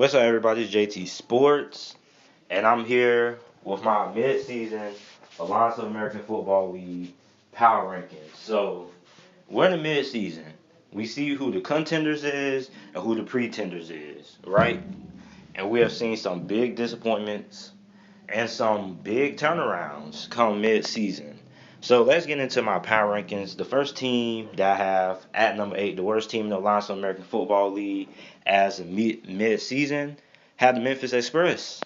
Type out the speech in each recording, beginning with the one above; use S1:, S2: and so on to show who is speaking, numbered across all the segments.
S1: What's up, everybody? It's JT Sports, and I'm here with my mid-season Alliance of American Football League power rankings. So, we're in the mid-season. We see who the contenders is and who the pretenders is, right? And we have seen some big disappointments and some big turnarounds come mid-season. So let's get into my power rankings. The first team that I have at number 8, the worst team in the Alliance of American Football League as a mid-season, had the Memphis Express.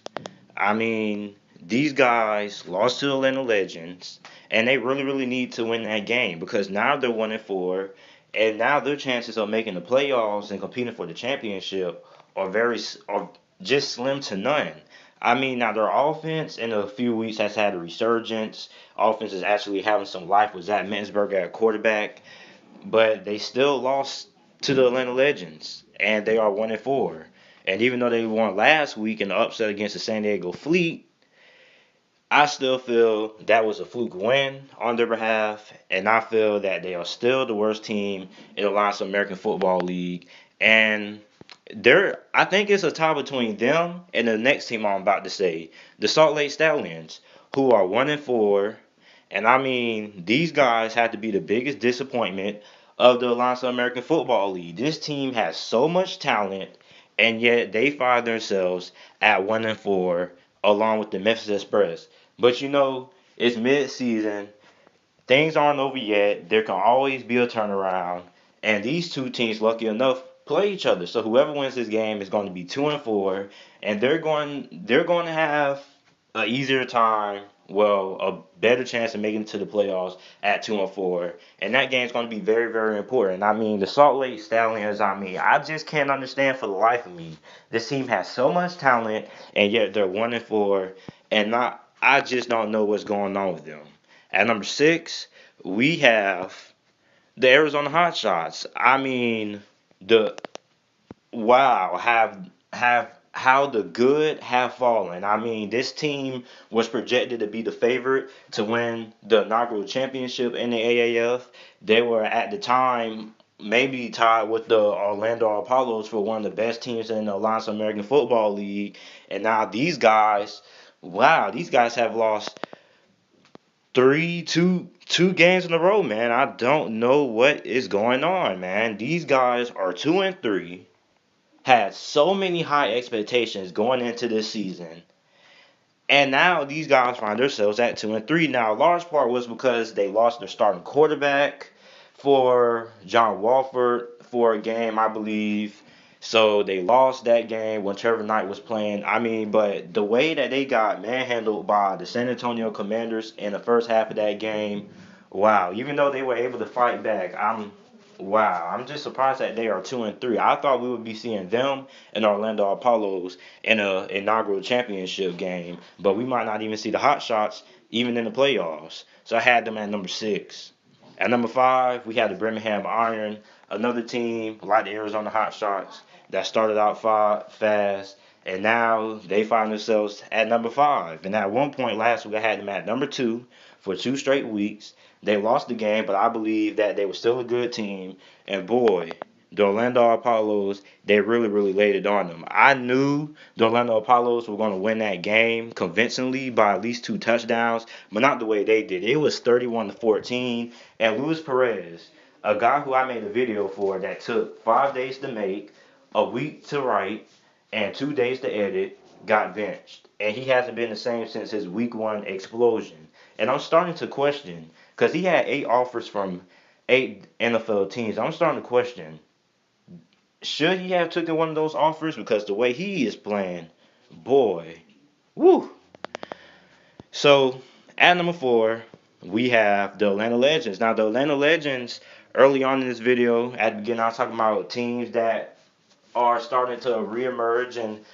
S1: I mean, these guys lost to the Atlanta Legends, and they really, really need to win that game because now they're 1-4, and now their chances of making the playoffs and competing for the championship are just slim to none. I mean, now their offense in a few weeks has had a resurgence. Offense is actually having some life with Zach Mensberger at quarterback, but they still lost to the Atlanta Legends, and they are 1-4. And even though they won last week in the upset against the San Diego Fleet, I still feel that was a fluke win on their behalf, and I feel that they are still the worst team in the Alliance of American Football League. And I think it's a tie between them and the next team I'm about to say, the Salt Lake Stallions, who are 1-4. And I mean, these guys have to be the biggest disappointment of the Alliance of American Football League. This team has so much talent, and yet they find themselves at 1-4, along with the Memphis Express. But it's mid-season. Things aren't over yet. There can always be a turnaround. And these two teams, lucky enough, play each other. So whoever wins this game is going to be 2-4, and they're going to have an easier time, well, a better chance of making it to the playoffs at 2-4. And that game's going to be very, very important. I mean, the Salt Lake Stallions, I just can't understand for the life of me. This team has so much talent, and yet they're 1-4, and I just don't know what's going on with them. At number 6, we have the Arizona Hotshots. I mean, the wow, have how the good have fallen. I mean, this team was projected to be the favorite to win the inaugural championship in the AAF. They were at the time maybe tied with the Orlando Apollos for one of the best teams in the Alliance American Football League. And now these guys have lost two games in a row, man. I don't know what is going on, man. These guys are 2-3, had so many high expectations going into this season, and now these guys find themselves at 2-3. Now, a large part was because they lost their starting quarterback for John Walford for a game, I believe. So they lost that game when Trevor Knight was playing. I mean, but the way that they got manhandled by the San Antonio Commanders in the first half of that game, wow. Even though they were able to fight back, I'm just surprised that they are 2-3. I thought we would be seeing them and Orlando Apollos in an inaugural championship game, but we might not even see the Hotshots even in the playoffs. So I had them at number 6. At number 5, we had the Birmingham Iron, another team like the Arizona Hotshots that started out fast, and now they find themselves at number 5. And at one point last week, I had them at number 2 for 2 straight weeks. They lost the game, but I believe that they were still a good team. And boy, the Orlando Apollos, they really, really laid it on them. I knew the Orlando Apollos were going to win that game convincingly by at least 2 touchdowns, but not the way they did. It was 31-14, and Luis Perez, a guy who I made a video for that took 5 days to make, a week to write, and 2 days to edit, got benched. And he hasn't been the same since his week 1 explosion. And I'm starting to question, because he had 8 offers from 8 NFL teams. I'm starting to question, should he have taken one of those offers? Because the way he is playing, boy, woo. So, at number 4, we have the Atlanta Legends. Now, the Atlanta Legends, early on in this video, at the beginning, I was talking about teams that are starting to reemerge and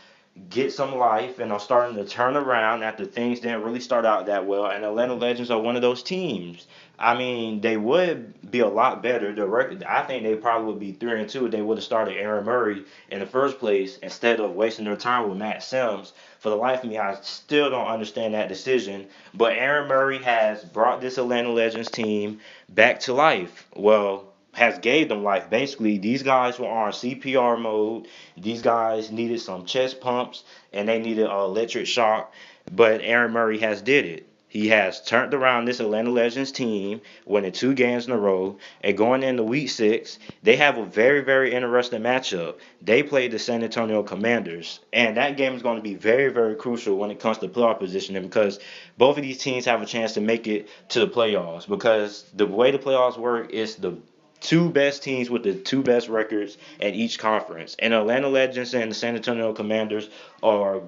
S1: get some life and are starting to turn around after things didn't really start out that well. And Atlanta Legends are one of those teams. I mean, they would be a lot better. The record, I think they probably would be 3-2 if they would have started Aaron Murray in the first place instead of wasting their time with Matt Sims. For the life of me, I still don't understand that decision. But Aaron Murray has brought this Atlanta Legends team back to life. Well, has gave them life. Basically, these guys were on CPR mode. These guys needed some chest pumps and they needed an electric shock. But Aaron Murray has did it. He has turned around this Atlanta Legends team, winning 2 games in a row, and going into Week 6, they have a very, very interesting matchup. They played the San Antonio Commanders, and that game is going to be very, very crucial when it comes to playoff positioning because both of these teams have a chance to make it to the playoffs. Because the way the playoffs work is the two best teams with the two best records in each conference. And the Atlanta Legends and the San Antonio Commanders are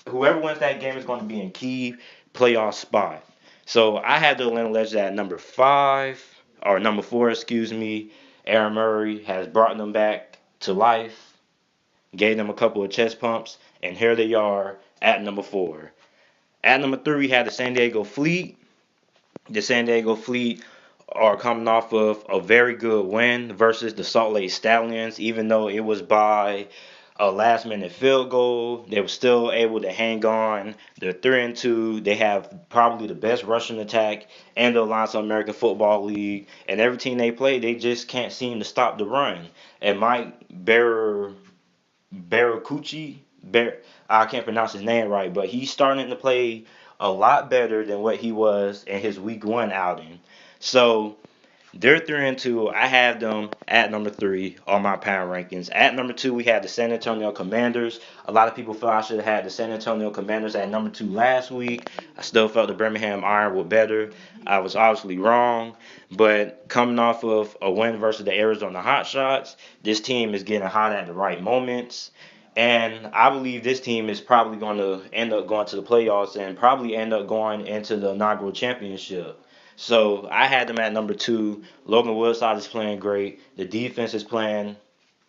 S1: whoever wins that game is going to be in key playoff spot. So I had the Atlanta Legends at number 4, excuse me. Aaron Murray has brought them back to life, gave them a couple of chest pumps, and here they are at number 4. At number 3, we had the San Diego Fleet. The San Diego Fleet are coming off of a very good win versus the Salt Lake Stallions, even though it was by a last minute field goal. They were still able to hang on. They're 3-2. They have probably the best rushing attack in the Alliance of American Football League. And every team they play, they just can't seem to stop the run. And Mike Baracucci, I can't pronounce his name right, but he's starting to play a lot better than what he was in his Week 1 outing. So they're 3-2. I have them at number 3 on my power rankings. At number 2, we have the San Antonio Commanders. A lot of people feel I should have had the San Antonio Commanders at number 2 last week. I still felt the Birmingham Iron were better. I was obviously wrong. But coming off of a win versus the Arizona Hotshots, this team is getting hot at the right moments. And I believe this team is probably going to end up going to the playoffs and probably end up going into the inaugural championship. So I had them at number 2. Logan Woodside is playing great. The defense is playing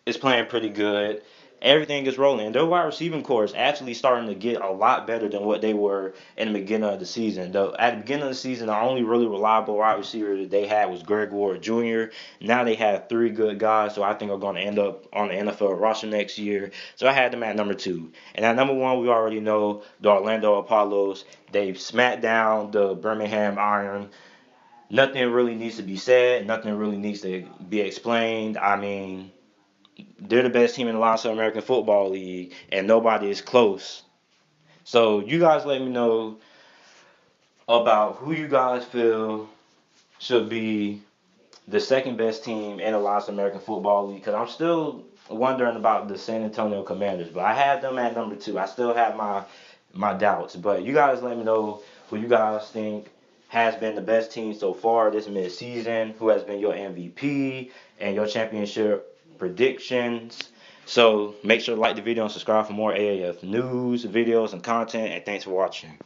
S1: pretty good. Everything is rolling. Their wide receiving core is actually starting to get a lot better than what they were in the beginning of the season. Though at the beginning of the season, the only really reliable wide receiver that they had was Greg Ward Jr. Now they have 3 good guys, so I think are going to end up on the NFL roster next year. So I had them at number 2. And at number 1, we already know the Orlando Apollos. They've smacked down the Birmingham Iron. Nothing really needs to be said. Nothing really needs to be explained. I mean, they're the best team in the Alliance of American Football League, and nobody is close. So you guys let me know about who you guys feel should be the second best team in the Alliance of American Football League, because I'm still wondering about the San Antonio Commanders, but I had them at number 2. I still have my doubts, but you guys let me know who you guys think has been the best team so far this mid-season, who has been your MVP, and your championship predictions. So make sure to like the video and subscribe for more AAF news, videos, and content, and thanks for watching.